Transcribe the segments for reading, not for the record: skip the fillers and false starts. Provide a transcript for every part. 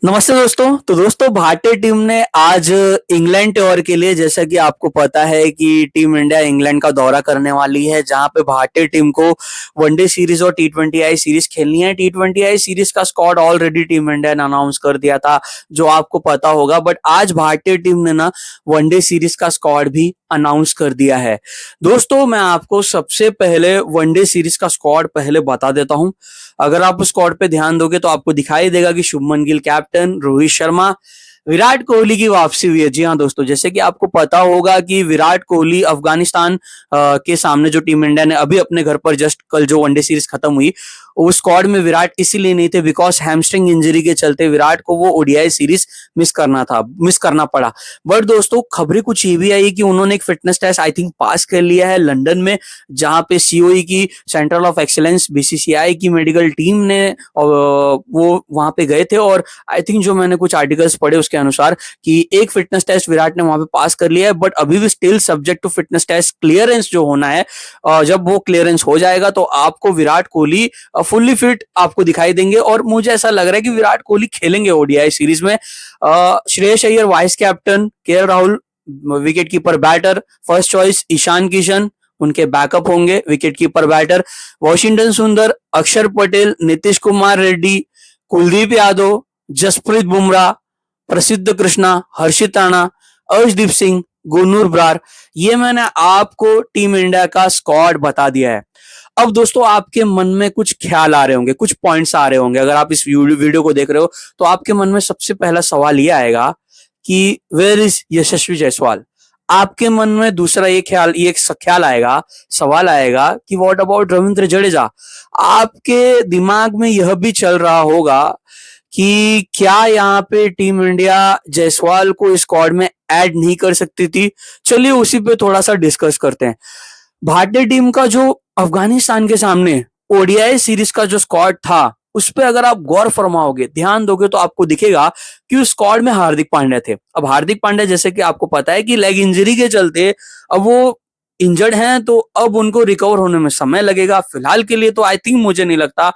नमस्ते दोस्तों। तो दोस्तों, भारतीय टीम ने आज इंग्लैंड टूर के लिए, जैसा कि आपको पता है कि टीम इंडिया इंग्लैंड का दौरा करने वाली है, जहां पे भारतीय टीम को वनडे सीरीज और टी20 आई सीरीज खेलनी है। टी20 आई सीरीज का स्क्वाड ऑलरेडी टीम इंडिया ने अनाउंस कर दिया था, जो आपको पता होगा। बट आज भारतीय टीम ने ना वनडे सीरीज का स्क्वाड भी अनाउंस कर दिया है। दोस्तों, मैं आपको सबसे पहले वनडे सीरीज का स्क्वाड पहले बता देता हूं। अगर आप उस स्क्वाड पे ध्यान दोगे तो आपको दिखाई देगा कि शुभमन गिल कैप्टन, रोहित शर्मा, विराट कोहली की वापसी हुई है। जी हाँ दोस्तों, जैसे कि आपको पता होगा कि विराट कोहली अफगानिस्तान के सामने जो टीम इंडिया ने अभी अपने घर पर जस्ट कल जो वनडे सीरीज खत्म हुई, उस स्क्वाड में विराट इसीलिए नहीं थे बिकॉज हैमस्ट्रिंग इंजरी के चलते विराट को वो ओडीआई सीरीज मिस करना पड़ा। बट दोस्तों, खबरें कुछ ये भी आई कि उन्होंने एक फिटनेस टेस्ट आई थिंक पास कर लिया है लंदन में, जहां पे सीओई की सेंट्रल ऑफ एक्सीलेंस बीसीसीआई की मेडिकल टीम ने वो वहां पे गए थे। और आई थिंक जो मैंने कुछ आर्टिकल्स पढ़े उसके अनुसार कि एक फिटनेस टेस्ट विराट ने वहां पे पास कर लिया है, बट अभी भी still subject to fitness test clearance जो होना है। जब वो क्लियरेंस हो जाएगा तो आपको विराट कोहली फुल्ली फिट आपको दिखाई देंगे, और मुझे ऐसा लग रहा है कि विराट कोहली खेलेंगे ओडीआई सीरीज में। Shreyas Iyer vice captain, KL Rahul wicket keeper batter, first choice Ishan Kishan उनके बैकअप होंगे विकेट कीपर बैटर, वॉशिंगटन सुंदर, अक्षर पटेल, नीतीश कुमार रेड्डी, कुलदीप यादव, जसप्रीत बुमराह, प्रसिद्ध कृष्णा, हर्षित राणा, अर्शदीप सिंह, गुरनूर ब्रार। ये मैंने आपको टीम इंडिया का स्क्वाड बता दिया है। अब दोस्तों, आपके मन में कुछ ख्याल आ रहे होंगे, कुछ पॉइंट्स आ रहे होंगे। अगर आप इस वीडियो को देख रहे हो तो आपके मन में सबसे पहला सवाल ये आएगा कि वेयर इज यशस्वी जायसवाल। आपके मन में दूसरा ये ख्याल आएगा, सवाल आएगा कि व्हाट अबाउट रविंद्र जडेजा। आपके दिमाग में यह भी चल रहा होगा कि क्या यहाँ पे टीम इंडिया जायसवाल को स्क्वाड में ऐड नहीं कर सकती थी। चलिए उसी पे थोड़ा सा डिस्कस करते हैं। भारतीय टीम का जो अफगानिस्तान के सामने ओडीआई सीरीज का जो स्क्वाड था, उस पर अगर आप गौर फरमाओगे, ध्यान दोगे, तो आपको दिखेगा कि उस स्क्वाड में हार्दिक पांड्या थे। अब हार्दिक पांड्या, जैसे कि आपको पता है कि लेग इंजरी के चलते अब वो इंजर्ड हैं, तो अब उनको रिकवर होने में समय लगेगा। फिलहाल के लिए तो आई थिंक मुझे नहीं लगता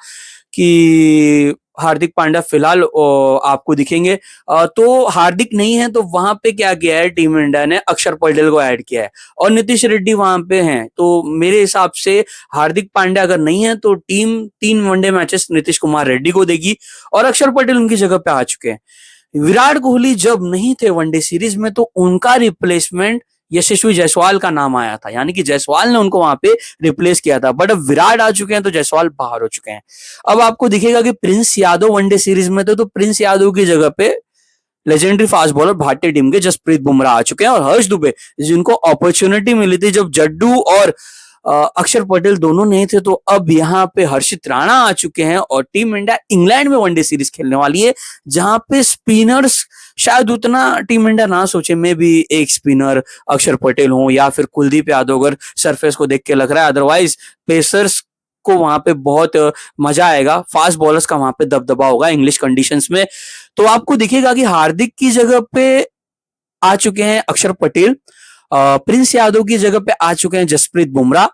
कि हार्दिक पांड्या फिलहाल आपको दिखेंगे। तो हार्दिक नहीं है, तो वहां पे क्या किया है टीम इंडिया ने, अक्षर पटेल को ऐड किया है और नीतीश रेड्डी वहां पे हैं। तो मेरे हिसाब से हार्दिक पांड्या अगर नहीं है तो team 3 one day matches Nitish Kumar Reddy को देगी और अक्षर पटेल उनकी जगह पे आ चुके हैं। विराट कोहली जब नहीं थे वनडे सीरीज में तो उनका रिप्लेसमेंट यशस्वी जायसवाल का नाम आया था, यानी कि जायसवाल ने उनको वहां पे रिप्लेस किया था। बट अब विराट आ चुके हैं तो जायसवाल बाहर हो चुके हैं। अब आपको दिखेगा कि प्रिंस यादव वनडे सीरीज में थे, तो प्रिंस यादव की जगह पे लेजेंडरी फास्ट बॉलर भारतीय टीम के जसप्रीत बुमराह आ चुके हैं, और हर्ष दुबे, जिनको अपॉर्चुनिटी मिली थी जब जड्डू और अक्षर पटेल दोनों नहीं थे, तो अब यहाँ पे हर्षित राणा आ चुके हैं और टीम इंडिया इंग्लैंड में वनडे सीरीज खेलने वाली है, जहां पे स्पिनर्स शायद उतना टीम इंडिया ना सोचे। में भी एक स्पिनर अक्षर पटेल हो या फिर कुलदीप यादव, अगर सरफेस को देख के लग रहा है। अदरवाइज पेसर्स को वहां पे बहुत मजा आएगा, फास्ट बॉलर्स का वहां पे दबदबा होगा इंग्लिश कंडीशंस में। तो आपको दिखेगा कि हार्दिक की जगह पे आ चुके हैं अक्षर पटेल, प्रिंस यादव की जगह पे आ चुके हैं जसप्रीत बुमराह,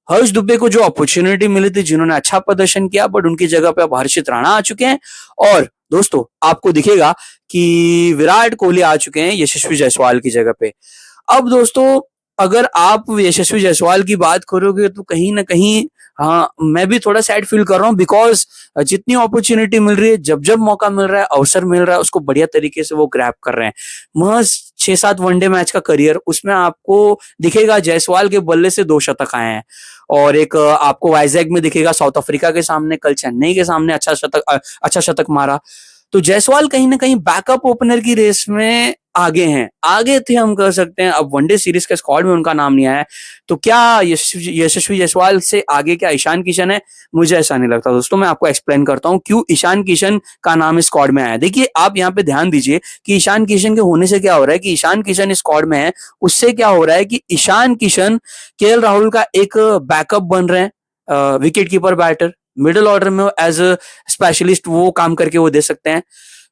हर्ष दुबे को जो अपॉर्चुनिटी मिली थी, जिन्होंने अच्छा प्रदर्शन किया, बट उनकी जगह पे अब हर्षित राणा आ चुके हैं। और दोस्तों, आपको दिखेगा कि विराट कोहली आ चुके हैं यशस्वी जायसवाल की जगह पे। अब दोस्तों, अगर आप यशस्वी जायसवाल की बात करोगे तो कहीं ना कहीं, हाँ, मैं भी थोड़ा सैड फील कर रहा हूँ, बिकॉज जितनी अपॉर्चुनिटी मिल रही है, जब जब मौका मिल रहा है, अवसर मिल रहा है, उसको बढ़िया तरीके से वो ग्रैब कर रहे हैं। महज 6-7 वनडे मैच का करियर, उसमें आपको दिखेगा जायसवाल के बल्ले से 2 शतक आए हैं, और एक आपको वाइजैक में दिखेगा साउथ अफ्रीका के सामने, कल चेन्नई के सामने अच्छा शतक मारा। तो जायसवाल कहीं ना कहीं बैकअप ओपनर की रेस में आगे हैं, आगे थे हम कह सकते हैं। अब वनडे सीरीज के स्क्वाड में उनका नाम नहीं आया है, तो क्या यशस्वी जायसवाल से आगे क्या ईशान किशन है? मुझे ऐसा नहीं लगता दोस्तों। मैं आपको एक्सप्लेन करता हूं क्यों ईशान किशन का नाम इस स्क्वाड में आया है। देखिए, आप यहाँ पे ध्यान दीजिए कि ईशान किशन के होने से क्या हो रहा है कि ईशान किशन इस स्क्वाड में है, उससे क्या हो रहा है कि ईशान किशन केएल राहुल का एक बैकअप बन रहे हैं, wicket keeper batter, middle order में एज अ स्पेशलिस्ट वो काम करके वो दे सकते हैं।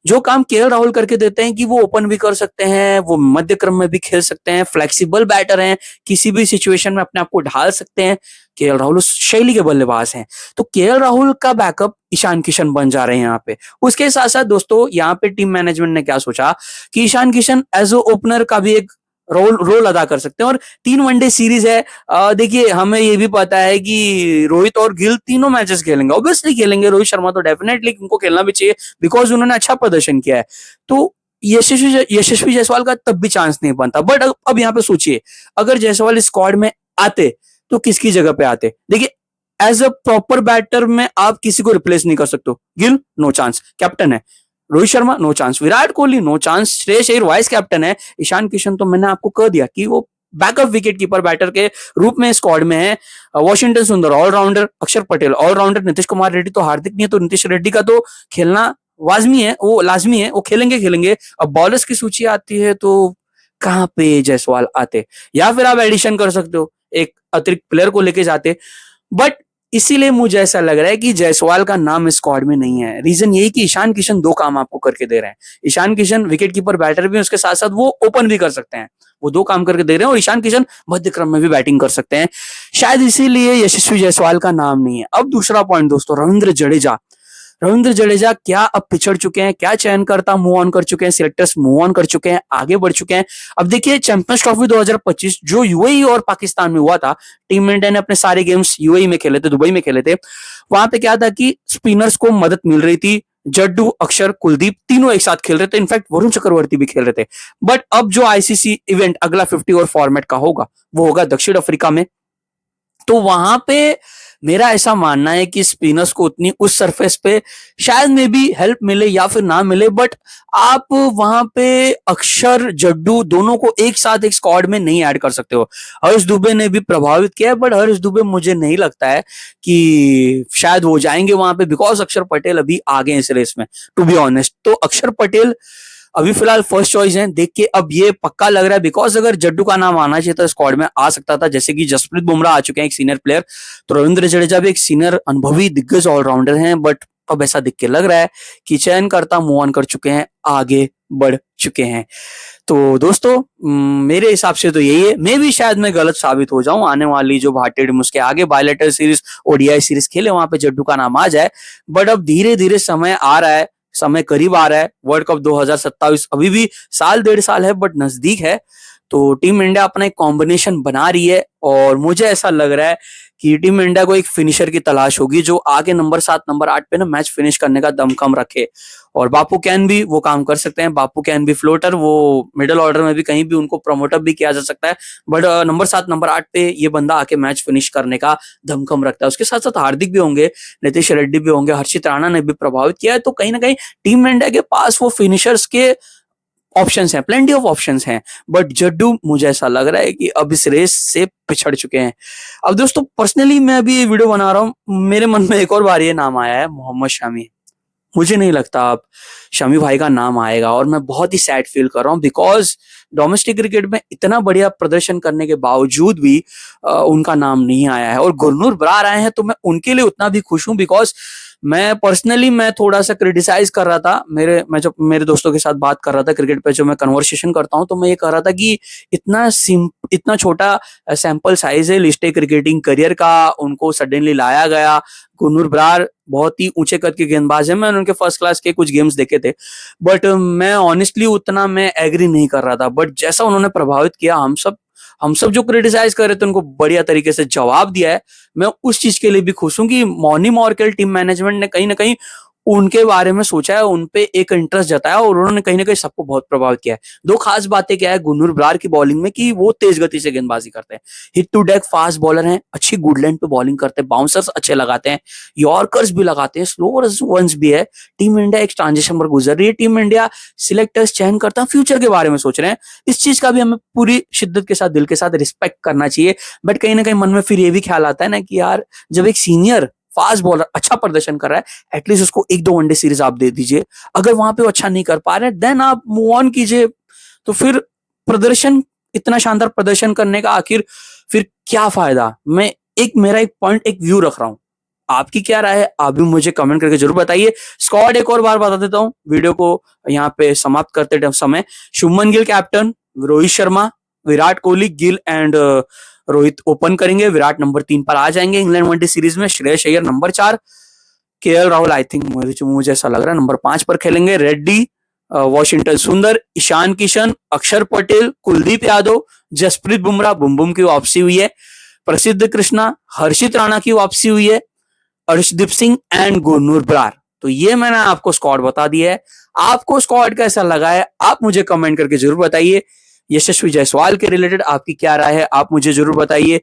जो काम केएल राहुल करके देते हैं कि वो ओपन भी कर सकते हैं, वो मध्य क्रम में भी खेल सकते हैं, फ्लेक्सिबल बैटर हैं, किसी भी सिचुएशन में अपने आप को ढाल सकते हैं। केएल राहुल उस शैली के बल्लेबाज हैं। तो केएल राहुल का बैकअप ईशान किशन बन जा रहे हैं यहाँ पे। उसके साथ साथ दोस्तों यहाँ पे टीम मैनेजमेंट ने क्या सोचा कि ईशान किशन एज ओ ओपनर का भी एक रोल रोल अदा कर सकते हैं। और 3 वनडे सीरीज है। देखिए हमें ये भी पता है कि रोहित और गिल तीनों मैचेस खेलेंगे, ऑब्वियसली खेलेंगे। रोहित शर्मा तो डेफिनेटली उनको खेलना भी चाहिए बिकॉज उन्होंने अच्छा प्रदर्शन किया है। तो यशस्वी जायसवाल का तब भी चांस नहीं बनता। बट अब यहाँ पे सोचिए, अगर जायसवाल स्क्वाड में आते तो किसकी जगह पे आते? देखिए एज अ प्रॉपर बैटर में आप किसी को रिप्लेस नहीं कर सकते हो। गिल नो चांस, कैप्टन है। Rohit Sharma no chance, Virat Kohli no chance, Shreyas Iyer vice captain है। ईशान किशन तो मैंने आपको कह दिया कि वो बैकअप विकेट कीपर बैटर के रूप में स्क्वाड में है। वॉशिंगटन सुंदर ऑलराउंडर, अक्षर पटेल ऑलराउंडर, नीतीश कुमार रेड्डी तो हार्दिक नहीं है, तो नीतीश रेड्डी का तो खेलना वाजमी है, वो लाजमी है, वो खेलेंगे खेलेंगे। अब बॉलर्स की सूची आती है तो कहाँ पे जायसवाल आते? या फिर आप एडिशन कर सकते हो, एक अतिरिक्त प्लेयर को लेके जाते। बट इसीलिए मुझे ऐसा लग रहा है कि जायसवाल का नाम स्क्वाड में नहीं है। रीजन यही कि ईशान किशन 2 काम आपको करके दे रहे हैं। Ishan Kishan wicket keeper batter भी, उसके साथ साथ वो ओपन भी कर सकते हैं। वो 2 काम करके दे रहे हैं। और ईशान किशन मध्य क्रम में भी बैटिंग कर सकते हैं। शायद इसीलिए यशस्वी जायसवाल का नाम नहीं है। अब दूसरा पॉइंट दोस्तों, रविंद्र जडेजा क्या अब पिछड़ चुके हैं? क्या चयनकर्ता मूव ऑन कर चुके हैं? सिलेक्टर्स मूव ऑन कर चुके हैं, आगे बढ़ चुके हैं। अब देखिए चैंपियंस ट्रॉफी 2025 जो यूएई और पाकिस्तान में हुआ था, टीम इंडिया ने अपने सारे गेम्स यूएई में खेले थे, दुबई में खेले थे। वहां पे क्या था कि स्पिनर्स को मदद मिल रही थी। जड्डू, अक्षर, कुलदीप तीनों एक साथ खेल रहे थे। इनफैक्ट वरुण चक्रवर्ती भी खेल रहे थे। बट अब जो आईसीसी इवेंट अगला 50 ओवर फॉर्मेट का होगा, वो होगा दक्षिण अफ्रीका में। तो वहां पे मेरा ऐसा मानना है कि स्पिनर्स को उतनी उस सरफेस पे शायद में भी हेल्प मिले या फिर ना मिले। बट आप वहां पे अक्षर, जड्डू दोनों को एक साथ एक स्क्वाड में नहीं ऐड कर सकते हो। हर्ष दुबे ने भी प्रभावित किया है, बट हर्ष दुबे मुझे नहीं लगता है कि शायद वो जाएंगे वहां पे, बिकॉज अक्षर पटेल अभी आगे हैं इस रेस में, टू बी ऑनेस्ट। तो अक्षर पटेल अभी फिलहाल फर्स्ट चॉइस है। देख के अब ये पक्का लग रहा है, बिकॉज अगर जड्डू का नाम आना चाहिए तो स्क्वाड में आ सकता था, जैसे कि जसप्रीत बुमराह आ चुके हैं एक सीनियर प्लेयर। तो रविंद्र जडेजा भी एक सीनियर अनुभवी दिग्गज ऑलराउंडर हैं। बट अब ऐसा दिख के लग रहा है कि चयनकर्ता मूव ऑन कर चुके हैं, आगे बढ़ चुके हैं। तो दोस्तों मेरे हिसाब से तो यही है। मैं भी शायद मैं गलत साबित हो जाऊं, आने वाली जो भारतीय टीम उसके आगे बायलेटरल सीरीज, ओडीआई सीरीज खेले, वहां पे जड्डू का नाम आ जाए। बट अब धीरे धीरे समय आ रहा है, समय करीब आ रहा है। वर्ल्ड कप 2027 अभी भी साल 1.5 साल है, बट नजदीक है। तो टीम इंडिया अपना एक कॉम्बिनेशन बना रही है। और मुझे ऐसा लग रहा है कि टीम इंडिया को एक फिनिशर की तलाश होगी जो आगे नंबर 7 नंबर 8 पे ना मैच फिनिश करने का दमखम रखे। और बापू कैन भी वो काम कर सकते हैं। बापू कैन भी फ्लोटर, वो मिडिल ऑर्डर में भी कहीं भी उनको प्रमोट अप भी किया जा सकता है। बट नंबर 7 नंबर 8 पे ये बंदा आके मैच फिनिश करने का दमखम रखता है। उसके साथ साथ हार्दिक भी होंगे, नीतीश रेड्डी भी होंगे, हर्षित राणा ने भी प्रभावित किया है। तो कहीं ना कहीं टीम इंडिया के पास वो फिनिशर्स के ऑप्शंस हैं, प्लेंटी ऑफ ऑप्शंस हैं। बट जड्डू मुझे ऐसा लग रहा है कि अब इस रेस से पिछड़ चुके हैं। अब दोस्तों पर्सनली मैं अभी ये वीडियो बना रहा हूँ, मेरे मन में एक और बार ये नाम आया है, मोहम्मद शमी। मुझे नहीं लगता अब शमी भाई का नाम आएगा। और मैं बहुत ही सैड फील कर रहा हूँ, बिकॉज डोमेस्टिक क्रिकेट में इतना बढ़िया प्रदर्शन करने के बावजूद भी उनका नाम नहीं आया है। और गुरनूर बरार आए हैं तो मैं उनके लिए उतना भी खुश हूं, बिकॉज मैं पर्सनली मैं थोड़ा सा क्रिटिसाइज कर रहा था। मैं जब मेरे दोस्तों के साथ बात कर रहा था क्रिकेट पे, जो मैं कन्वर्सेशन करता हूं, तो मैं ये कह रहा था कि इतना छोटा सैंपल साइज है लिस्ट क्रिकेटिंग करियर का, उनको सडनली लाया गया। गुरनूर बरार बहुत ही ऊंचे कद के गेंदबाज है। मैंने उनके फर्स्ट क्लास के कुछ गेम्स देखे थे, बट मैं ऑनेस्टली उतना मैं एग्री नहीं कर रहा था। बट जैसा उन्होंने प्रभावित किया, हम सब जो क्रिटिसाइज कर रहे थे उनको बढ़िया तरीके से जवाब दिया है। मैं उस चीज के लिए भी खुश हूं कि मॉनी मॉर्केल टीम मैनेजमेंट ने कहीं ना कहीं उनके बारे में सोचा है, उनपे एक इंटरेस्ट जताया, और उन्होंने कहीं ना कहीं सबको बहुत प्रभावित किया है। 2 खास बातें क्या है गुरनूर बरार की बॉलिंग में, कि वो तेज गति से गेंदबाजी करते हैं, hit to deck fast bowler हैं, अच्छी गुड लेंथ पे बॉलिंग करते हैं, बाउंसर्स अच्छे लगाते हैं, यॉर्कर्स भी लगाते हैं, स्लोअर वंस भी है। टीम इंडिया एक ट्रांजिशन पर गुजर रही है। टीम इंडिया सिलेक्टर्स चयन करता है, फ्यूचर के बारे में सोच रहे हैं। इस चीज का भी हमें पूरी शिद्दत के साथ, दिल के साथ रिस्पेक्ट करना चाहिए। बट कहीं ना कहीं मन में फिर ये भी ख्याल आता है ना कि यार, जब एक सीनियर फास्ट बॉलर अच्छा प्रदर्शन कर रहा है, एटलीस्ट उसको 1-2 वनडे सीरीज आप दे दीजिए। अगर वहां पे वो अच्छा नहीं कर पा रहे, देन आप मूव ऑन कीजिए। तो फिर प्रदर्शन, इतना शानदार प्रदर्शन करने का आखिर फिर क्या फायदा? मेरा एक पॉइंट, एक व्यू रख रहा हूं। आपकी क्या राय है, आप भी मुझे कमेंट करके जरूर बताइए। स्क्वाड एक और बार बता देता हूँ वीडियो को यहाँ पे समाप्त करते समय। Shubman Gill captain, Rohit Sharma, Virat Kohli, Gill and Rohit open करेंगे। विराट नंबर 3 पर आ जाएंगे इंग्लैंड वनडे सीरीज में। Shreyas Iyer number 4, KL Rahul I think मुझे ऐसा लग रहा है नंबर 5 पर खेलेंगे। रेड्डी, वॉशिंगटन सुंदर, ईशान किशन, अक्षर पटेल, कुलदीप यादव, जसप्रीत बुमराह, बुम की वापसी हुई है, प्रसिद्ध कृष्णा, हर्षित राणा की वापसी हुई है, अर्शदीप सिंह एंड गुरनूर बरार। तो ये मैंने आपको स्क्वाड बता दिया है। आपको स्क्वाड कैसा लगा है आप मुझे कमेंट करके जरूर बताइए। यशस्वी जायसवाल के रिलेटेड आपकी क्या राय है आप मुझे जरूर बताइए।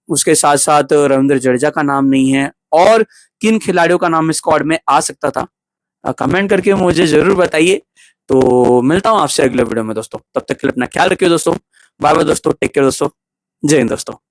उसके साथ साथ रविंद्र जडेजा का नाम नहीं है, और किन खिलाड़ियों का नाम स्क्वाड में आ सकता था, कमेंट करके मुझे जरूर बताइए। तो मिलता हूं आपसे अगले वीडियो में दोस्तों, तब तक के लिए अपना ख्याल रखिए दोस्तों। बाय बाय दोस्तों, टेक केयर दोस्तों, जय हिंद दोस्तों।